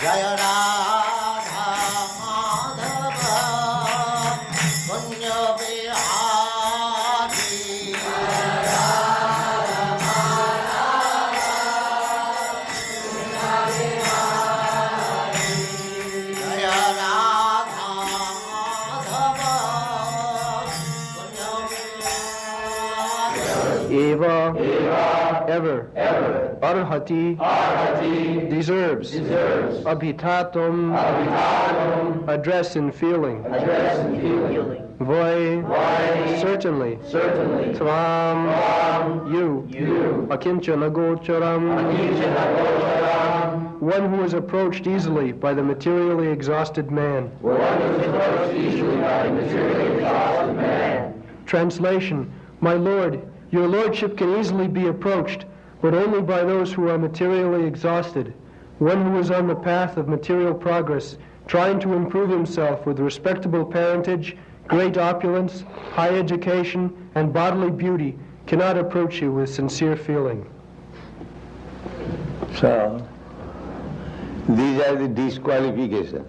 Jaya Radha Madhava Punya Bihari Jaya Radha Madhava Punya Bihari Eva, ever, Arhati, deserves, Abhitatum, address in feeling, Vai, certainly, Tvam, you, Akinchana Gocharam, one who is approached easily by the materially exhausted man. Translation, my Lord, your Lordship can easily be approached, but only by those who are materially exhausted. One who is on the path of material progress, trying to improve himself with respectable parentage, great opulence, high education, and bodily beauty, cannot approach you with sincere feeling. So, these are the disqualifications.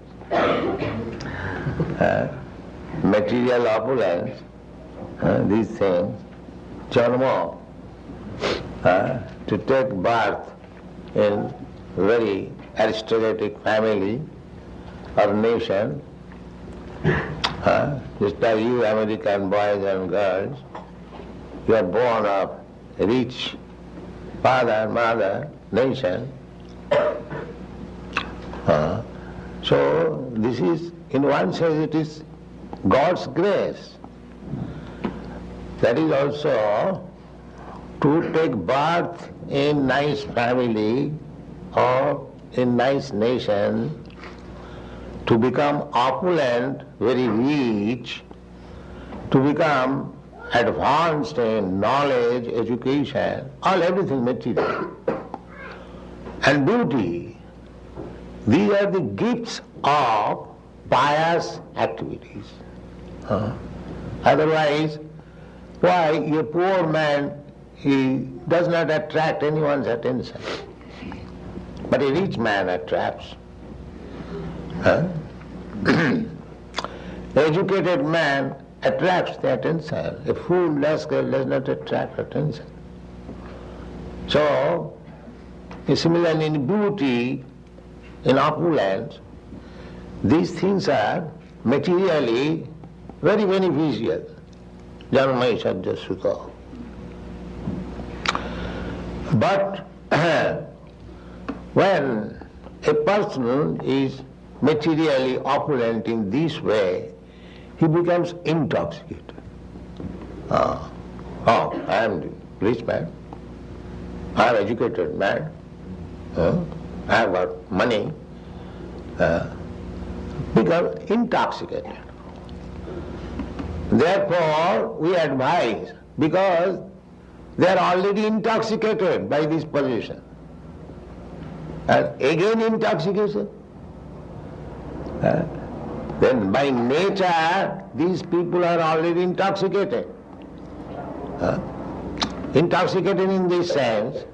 Material opulence, these things, Janma, to take birth in very aristocratic family or nation, just like you American boys and girls, you are born of a rich father, mother, nation. So this is, in one sense, it is God's grace. That is also to take birth in nice family or in nice nation, to become opulent, very rich, to become advanced in knowledge, education, everything material. And beauty, these are the gifts of pious activities. Otherwise, why a poor man, he does not attract anyone's attention. But a rich man attracts. Educated man attracts the attention. A fool rascal does not attract attention. So, similarly in beauty, in opulence, these things are materially very beneficial. Janmai Sadhya Sukha. But when a person is materially opulent in this way, he becomes intoxicated. I am rich man, I am educated man, I have got money, become intoxicated. Therefore, we advise, because they are already intoxicated by this position. And again intoxication. Then by nature, these people are already intoxicated. Intoxicated in this sense,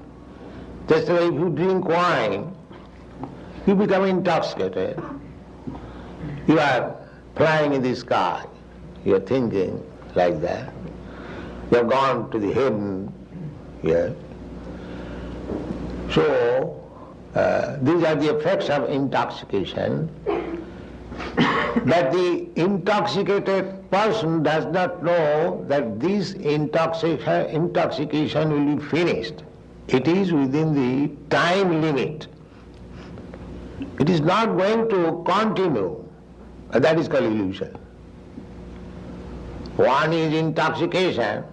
just like if you drink wine, you become intoxicated. You are flying in the sky. You are thinking like that. You have gone to the heaven here. So, these are the effects of intoxication. But the intoxicated person does not know that this intoxication will be finished. It is within the time limit. It is not going to continue. That is called illusion. One is intoxication.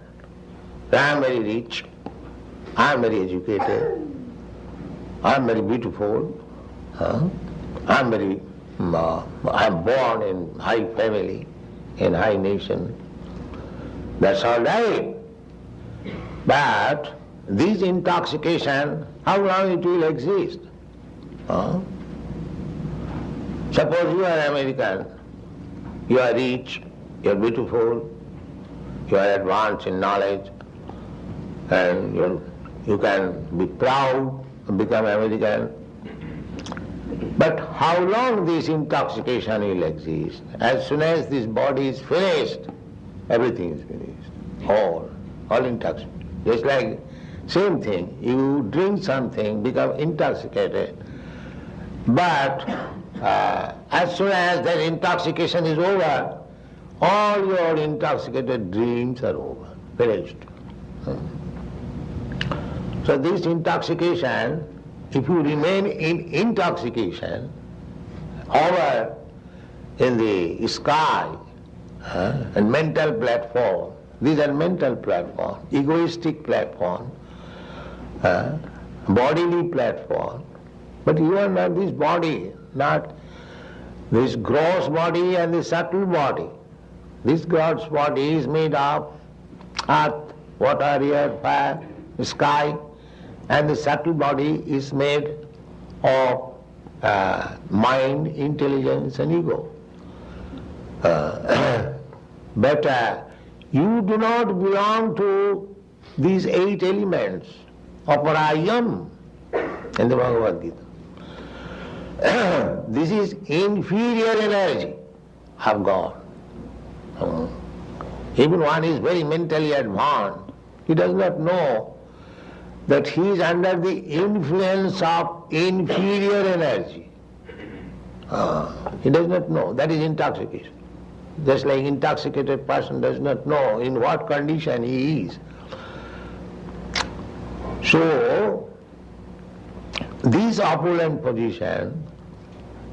I am very rich. I am very educated. I am very beautiful. I am born in high family, in high nation. That's all right. But this intoxication, how long it will exist? Suppose you are American, you are rich, you are beautiful, you are advanced in knowledge, and you can be proud and become American. But how long this intoxication will exist? As soon as this body is finished, everything is finished. All intoxicated. Just like same thing, you drink something, become intoxicated, but as soon as that intoxication is over, all your intoxicated dreams are over, finished. So this intoxication, if you remain in intoxication over in the sky and mental platform, these are mental platform, egoistic platform, bodily platform, but you are not this body, not this gross body and the subtle body. This gross body is made of earth, water, air, fire, sky, and the subtle body is made of mind, intelligence and ego. But you do not belong to these 8 elements of what I am in the Bhagavad Gita. This is inferior energy of God. Even one is very mentally advanced, he does not know that he is under the influence of inferior energy. He does not know. That is intoxication. Just like intoxicated person does not know in what condition he is. So, this opulent position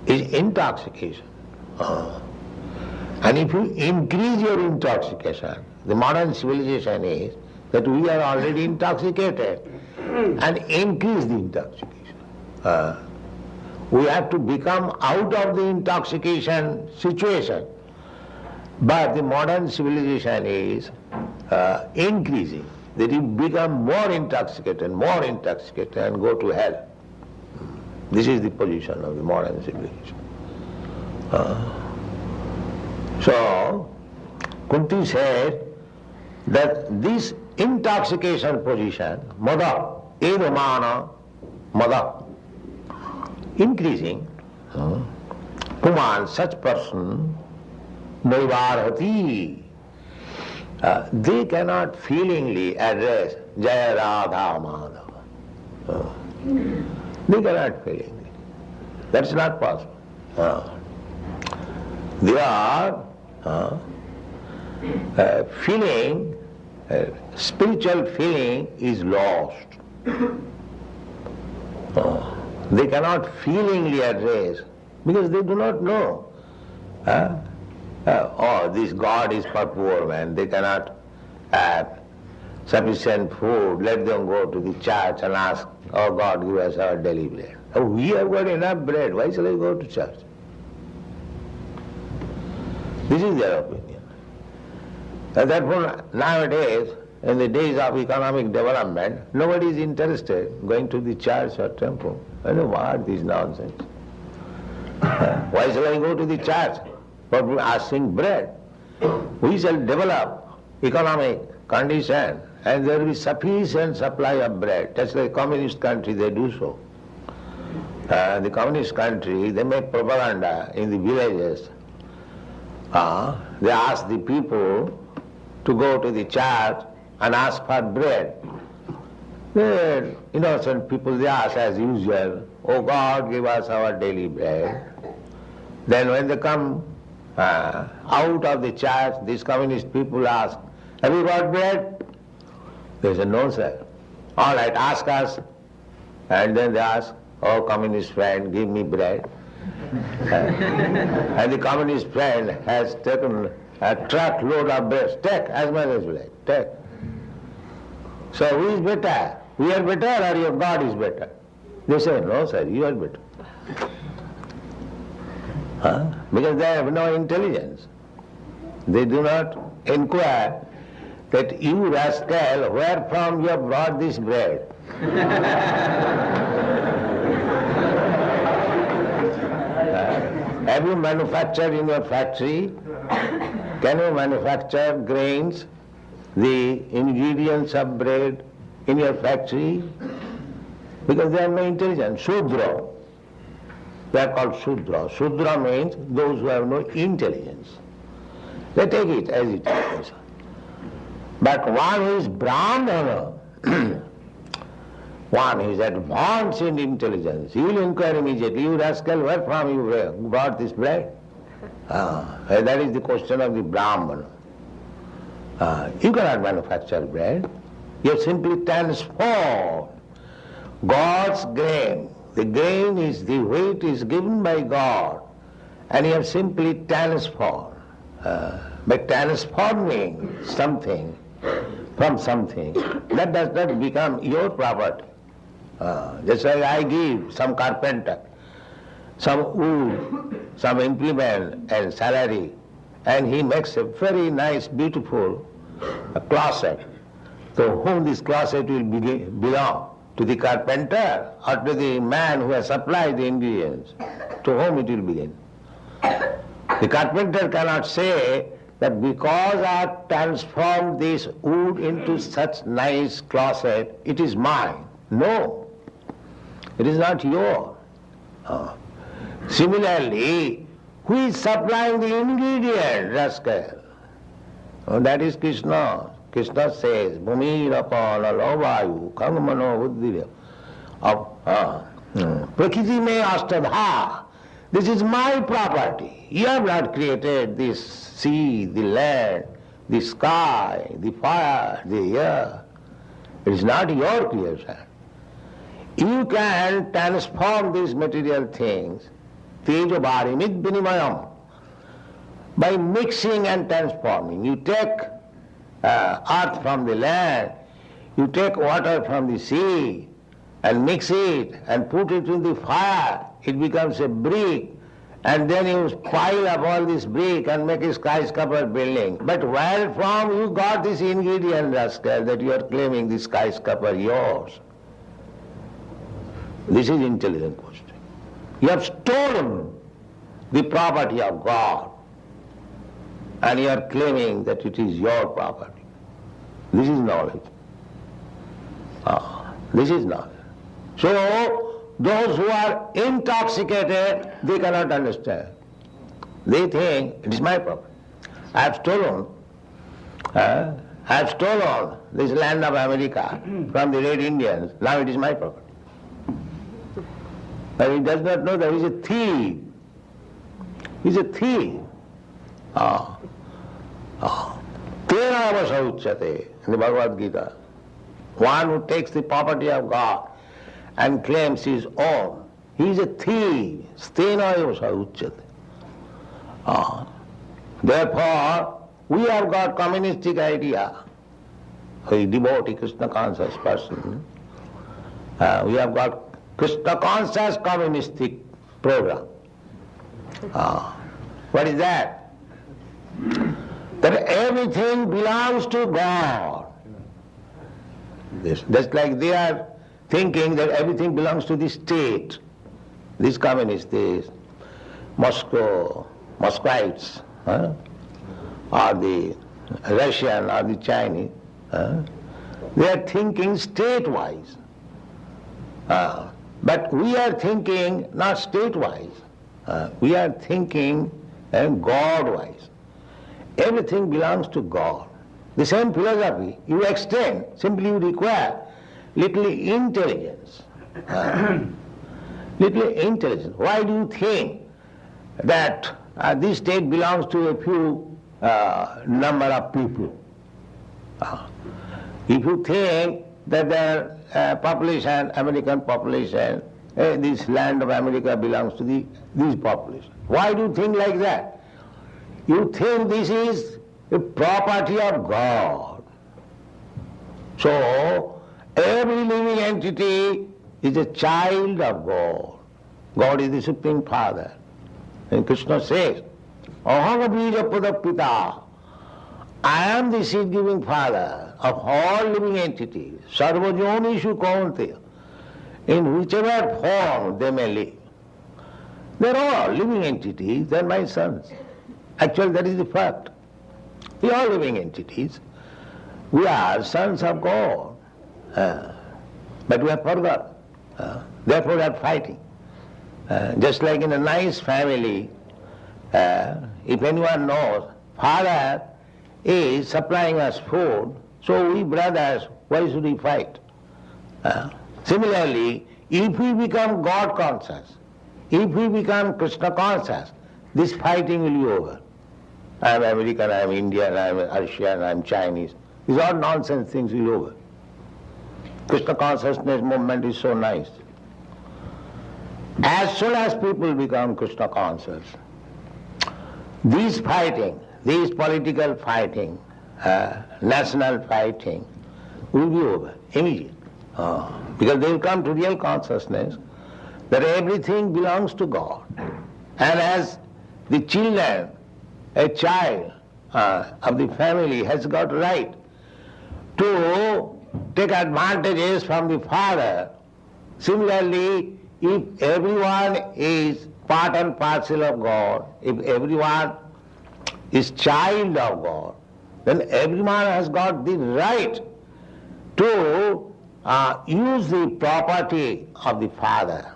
is intoxication. And if you increase your intoxication, the modern civilization is that we are already intoxicated, and increase the intoxication. We have to become out of the intoxication situation. But the modern civilization is increasing, that you become more intoxicated and go to hell. This is the position of the modern civilization. So, Kunti said that this intoxication position, mada, edamana, mada, increasing, puman, such person, naivarhati, they cannot feelingly address Jaya Radha Madhava. They cannot feelingly. That's not possible. They are feeling, spiritual feeling is lost. They cannot feelingly address because they do not know. This God is for poor man, they cannot have sufficient food, let them go to the church and ask, oh God, give us our daily bread. Oh, we have got enough bread, why shall I go to church? This is their opinion. And therefore, nowadays, in the days of economic development, nobody is interested going to the church or temple. I know what this nonsense. Why shall I go to the church for asking bread? We shall develop economic condition and there will be sufficient supply of bread. That's like communist country, they do so. The communist country, they make propaganda in the villages. They ask the people to go to the church and ask for bread. The innocent people, they ask as usual, oh God, give us our daily bread. Then when they come out of the church, these communist people ask, have you got bread? They say, no sir. All right, ask us. And then they ask, oh communist friend, give me bread. And the communist friend has taken a truckload of bread. Take as much as you like, take. So who is better? We are better or your God is better? They say, no sir, you are better. Because they have no intelligence. They do not inquire that you rascal, where from you have brought this bread? Have you manufactured in your factory? Can you manufacture grains, the ingredients of bread in your factory? Because they have no intelligence. Shudra. they are called Shudra. Shudra means those who have no intelligence. They take it as it is. But one who is Brahmana, one who is advanced in intelligence, he will inquire immediately, you rascal, where from you brought this bread? That is the question of the Brahmana. You cannot manufacture bread. You have simply transformed God's grain. The grain is, the wheat is given by God, and you have simply transformed. By transforming something from something, that does not become your property. Just like I give some carpenter some wood, some implement and salary, and he makes a very nice, beautiful closet. To whom this closet will belong? To the carpenter or to the man who has supplied the ingredients? To whom it will begin? The carpenter cannot say that because I have transformed this wood into such nice closet, it is mine. No, it is not yours. Similarly, who is supplying the ingredient, rascal? That is Krishna. Krishna says, Bhumi Rapana Lavayu Kangamano Buddhira. Prakriti me Ashtadha. This is my property. You have not created this sea, the land, the sky, the fire, the air. It is not your creation. You can transform these material things, teja bharimid vinimayam, by mixing and transforming. You take earth from the land, you take water from the sea, and mix it and put it in the fire. It becomes a brick, and then you pile up all this brick and make a skyscraper building. But where from you got this ingredient, rascal, that you are claiming this skyscraper yours? This is intelligent question. You have stolen the property of God, and you are claiming that it is your property. This is knowledge. This is knowledge. So, those who are intoxicated, they cannot understand. They think, it is my property. I have stolen this land of America from the Red Indians. Now it is my property. But he does not know that he is a thief. He is a thief. Tena avasa uchyate in the Bhagavad Gita. One who takes the property of God and claims his own, he is a thief. Stena avasa uchyate. Therefore, we have got communistic idea. A devotee, Krishna conscious person. We have got Krishna conscious communistic program. What is that? That everything belongs to God. Just like they are thinking that everything belongs to the state. These communists, these Muscovites, or the Russian or the Chinese, they are thinking state-wise. But we are thinking not state-wise. We are thinking God-wise. Everything belongs to God. The same philosophy you extend, simply you require little intelligence. Little intelligence. Why do you think that this state belongs to a few number of people? If you think that the population, American population, this land of America belongs to this population. Why do you think like that? You think this is a property of God. So, every living entity is a child of God. God is the Supreme Father. And Krishna says, Aham bija pita. I am the seed-giving Father of all living entities. Sarvajonishu kaunteya. In whichever form they may live. They are all living entities, they are my sons. Actually, that is the fact. We are living entities. We are sons of God. But we have forgotten. Therefore we are fighting. Just like in a nice family, if anyone knows, father is supplying us food, so we brothers, why should we fight? Similarly, if we become God conscious, if we become Krishna conscious, this fighting will be over. I am American, I am Indian, I am Russian, I am Chinese. These are nonsense things will be over. Krishna consciousness movement is so nice. As soon as people become Krishna conscious, these fighting, these political fighting, national fighting will be over immediately. Because they will come to real consciousness that everything belongs to God. And as the children, a child of the family has got right to take advantages from the father, similarly, if everyone is part and parcel of God, if everyone is child of God, then everyone has got the right to use the property of the father.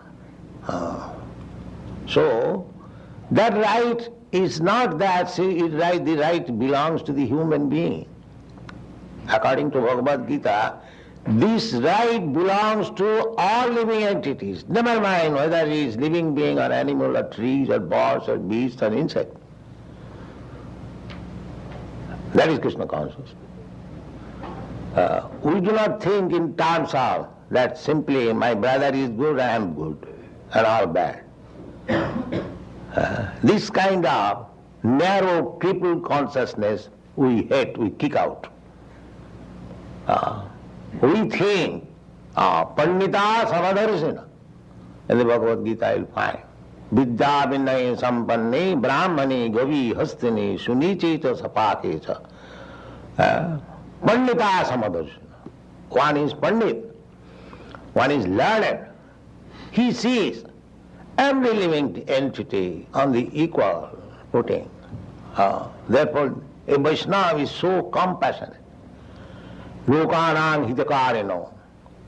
So that right is not that the right belongs to the human being. According to Bhagavad Gita, this right belongs to all living entities, never mind whether he is living being or animal or trees or birds or beasts or insect. That is Krishna consciousness. We do not think in terms of that simply my brother is good, I am good, and all bad. This kind of narrow, crippled consciousness we hate, we kick out. We think Pandita Samadarshina. In the Bhagavad Gita you'll find Vidya Vinay Sampanne Brahmani Gavi Hastini Sunicheta Sapakecha. Pandita Samadarshina. One is Pandit, one is learned. He sees every living entity on the equal footing. Therefore, a Vaishnava is so compassionate. Lokanang hitakarino.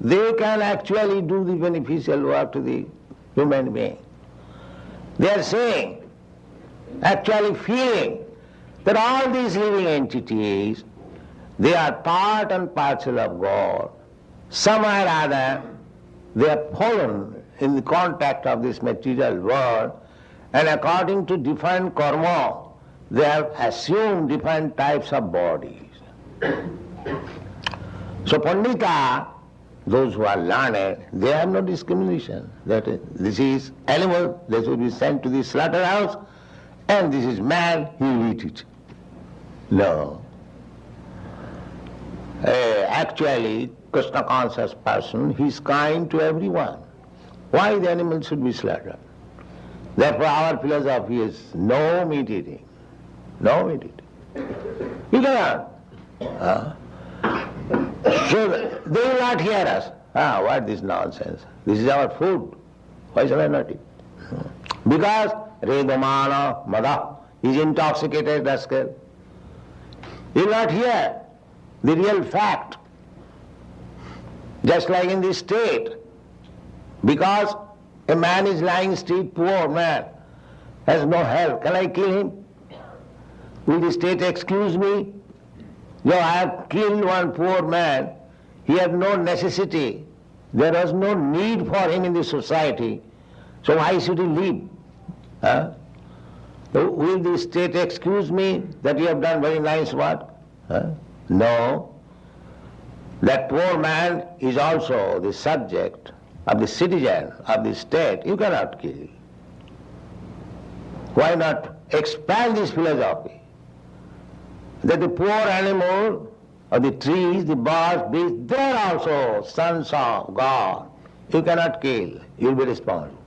They can actually do the beneficial work to the human being. They are saying, actually feeling that all these living entities, they are part and parcel of God. Somewhere or other, they have fallen in the contact of this material world, and according to different karma, they have assumed different types of bodies. So Pandita, those who are learned, they have no discrimination. That this is animal, this will be sent to the slaughterhouse, and this is man, he will eat it. No. Actually, Krishna conscious person, he is kind to everyone. Why the animal should be slaughtered? Therefore our philosophy is no meat eating. No meat eating. You cannot. So they will not hear us. What is nonsense? This is our food. Why shall I not eat? Because Redamana Mada is intoxicated rascal. He will not hear the real fact. Just like in this state, because a man is lying street, poor man, has no help, can I kill him? Will the state excuse me? No, I have killed one poor man. He had no necessity. There was no need for him in the society. So why should he live? Will the state excuse me that you have done very nice work? No. That poor man is also the subject of the citizen of the state. You cannot kill him. Why not expand this philosophy? That the poor animal, or the trees, the birds, beasts, they are also sons of God. You cannot kill. You will be responsible.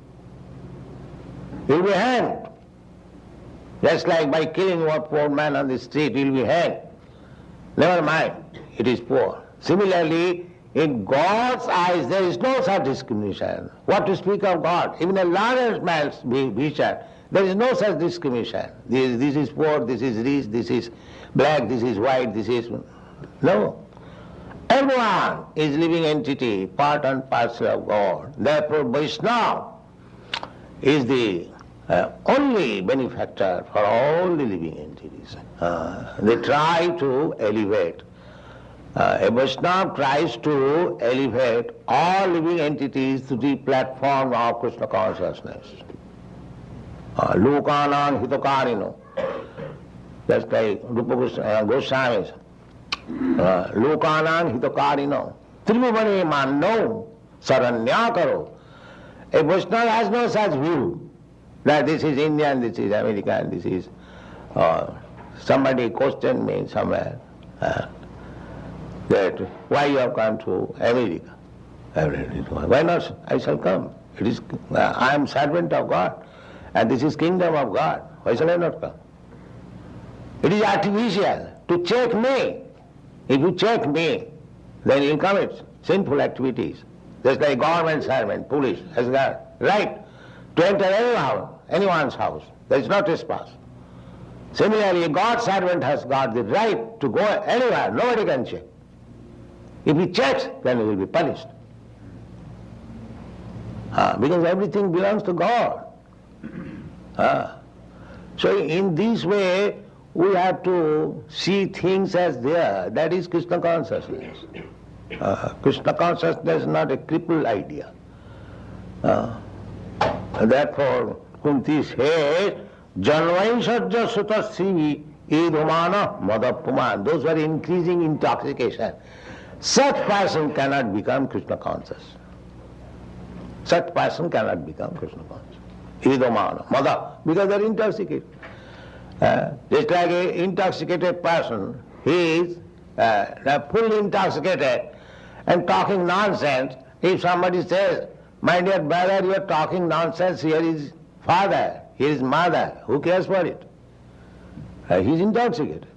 You will be hanged. Just like by killing one poor man on the street, you will be hanged. Never mind, it is poor. Similarly, in God's eyes, there is no such discrimination. What to speak of God? Even a learned man's vision, there is no such discrimination. This is poor, this is rich, this is black, this is white, this is... No. Everyone is living entity, part and parcel of God. Therefore, Vaishnava is the only benefactor for all the living entities. They try to elevate. A Vaishnava tries to elevate all living entities to the platform of Krishna consciousness. Lokanam hitokarino. That's like Rupa Goswami. Lokanam hitokarino. Tribhuvane manno saranya karo. A Vaishnava has no such view that this is Indian, this is American, this is... somebody questioned me somewhere that why you have come to America. Why not? I shall come. I am servant of God and this is kingdom of God. Why shall I not come? It is artificial to check me. If you check me, then you commit sinful activities. Just like government servant, police, has got right to enter anyone's house. There is no trespass. Similarly, God's servant has got the right to go anywhere. Nobody can check. If he checks, then he will be punished. Because everything belongs to God. So in this way, we have to see things as they are. That is Krishna consciousness. Krishna consciousness is not a crippled idea. Therefore, Kunti says, Janvaisajya sutasri idumana madapuman. Those who are increasing intoxication. Such person cannot become Krishna conscious. Such person cannot become Krishna conscious. Idumana, mada, because they are intoxicated. Just like an intoxicated person, he is fully intoxicated and talking nonsense. If somebody says, my dear brother, you are talking nonsense, here is father, here is mother, who cares for it? He is intoxicated.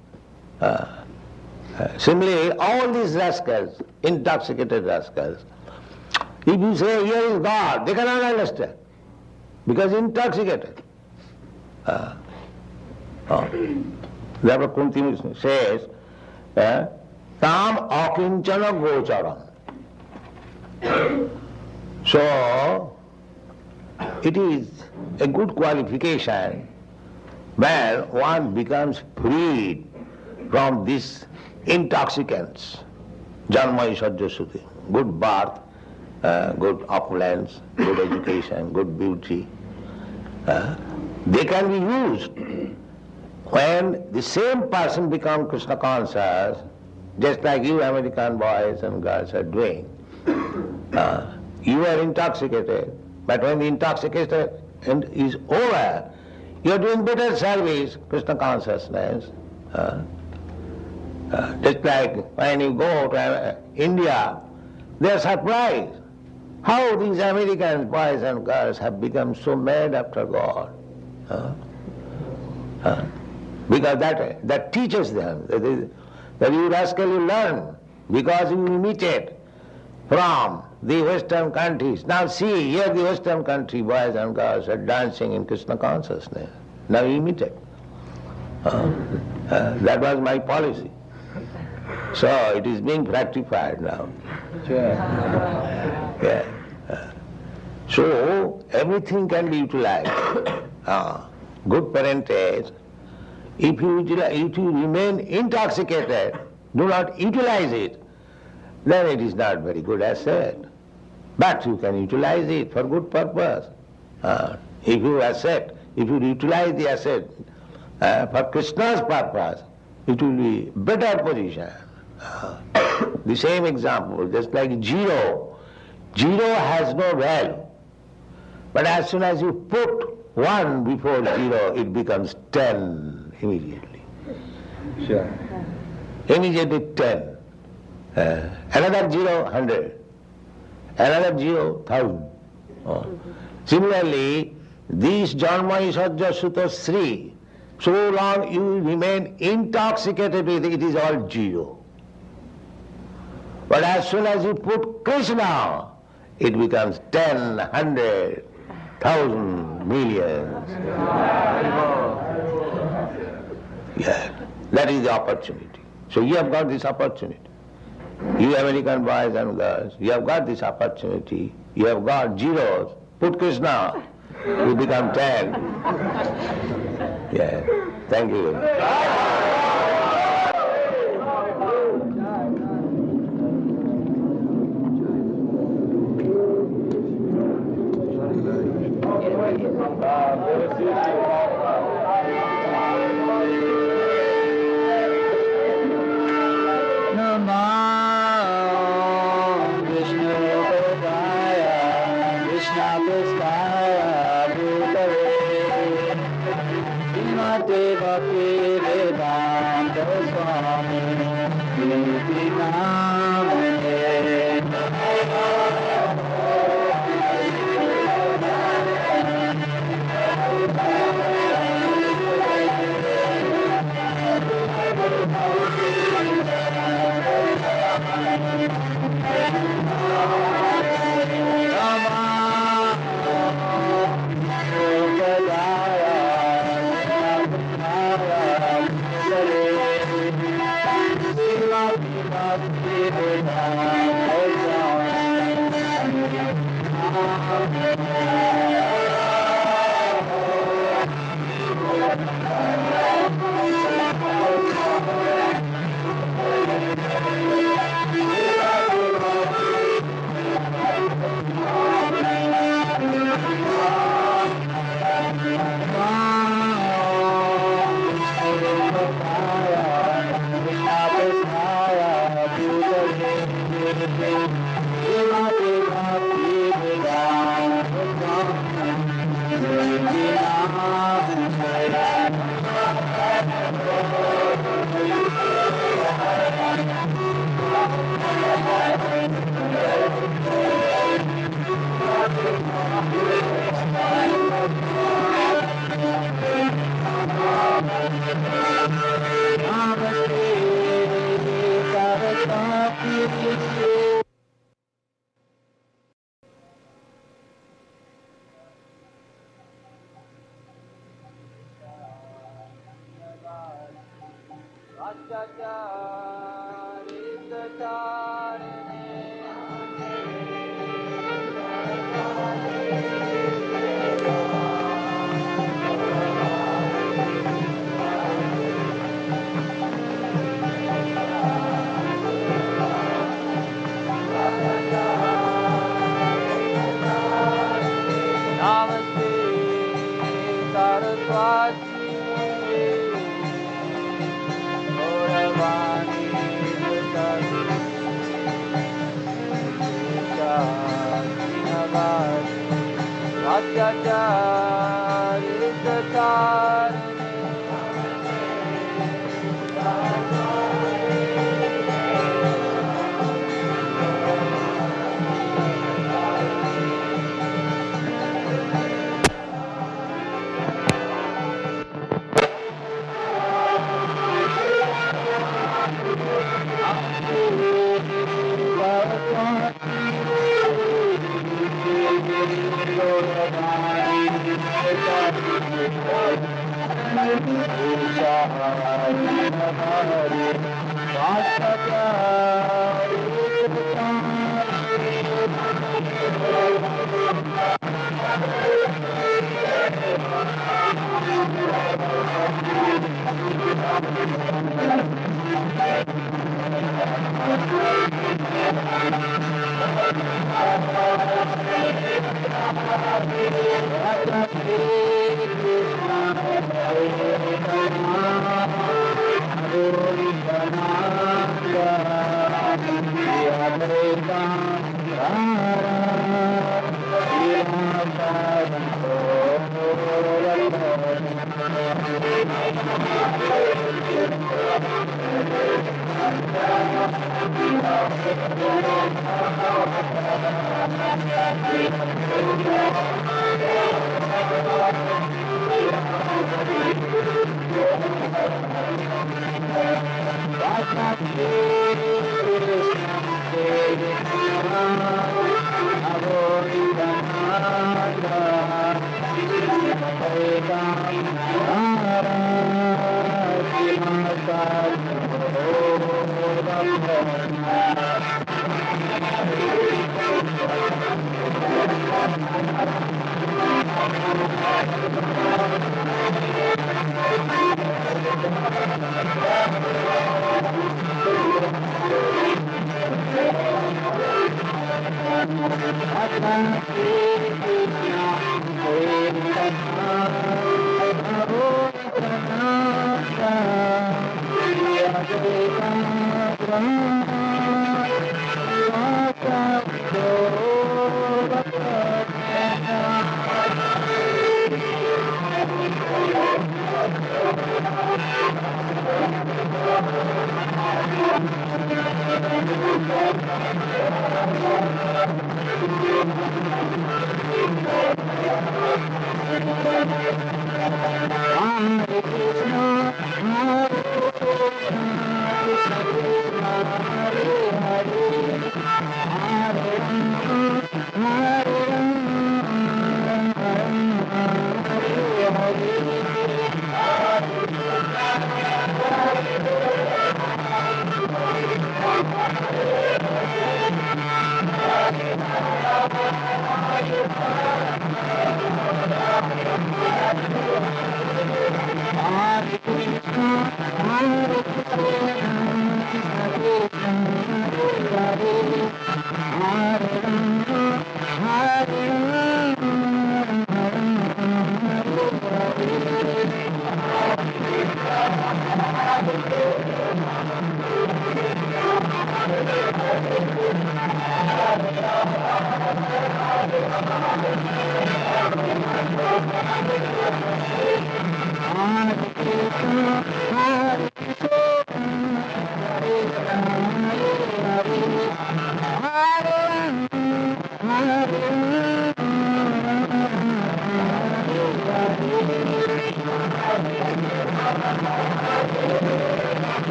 Similarly, all these rascals, intoxicated rascals, if you say, here is God, they cannot understand, because intoxicated. Therefore Kunti says, Tam akinchana gocharam. So, it is a good qualification where one becomes freed from these intoxicants. Janma Ishadya Suti. Good birth, good opulence, good education, good beauty. They can be used. When the same person becomes Krishna conscious, just like you American boys and girls are doing, you are intoxicated, but when the intoxication is over, you are doing better service, Krishna consciousness. Just like when you go to India, they are surprised how these American boys and girls have become so mad after God. Because that teaches them that you rascal, you learn because you imitate from the Western countries. Now see, here the Western country boys and girls are dancing in Krishna consciousness. Now you imitate. That was my policy. So it is being rectified now. Yeah. So everything can be utilized. Good parentage. If you remain intoxicated, do not utilize it, then it is not very good asset. But you can utilize it for good purpose. If you utilize the asset for Krishna's purpose, it will be better position. The same example, just like zero. Zero has no value. But as soon as you put 1 before 0, it becomes 10 immediately. Sure. Immediately 10. Another 0, 100. Another 0, 1,000. Similarly, these Janma Ishadya Sutta Sri, so long you remain intoxicated with it, it is all 0. But as soon as you put Krishna, it becomes 10, 100, 1,000, millions. Yeah, that is the opportunity. So you have got this opportunity. You American boys and girls, you have got this opportunity. You have got zeros. Put Krishna. You become 10. Yeah. Thank you.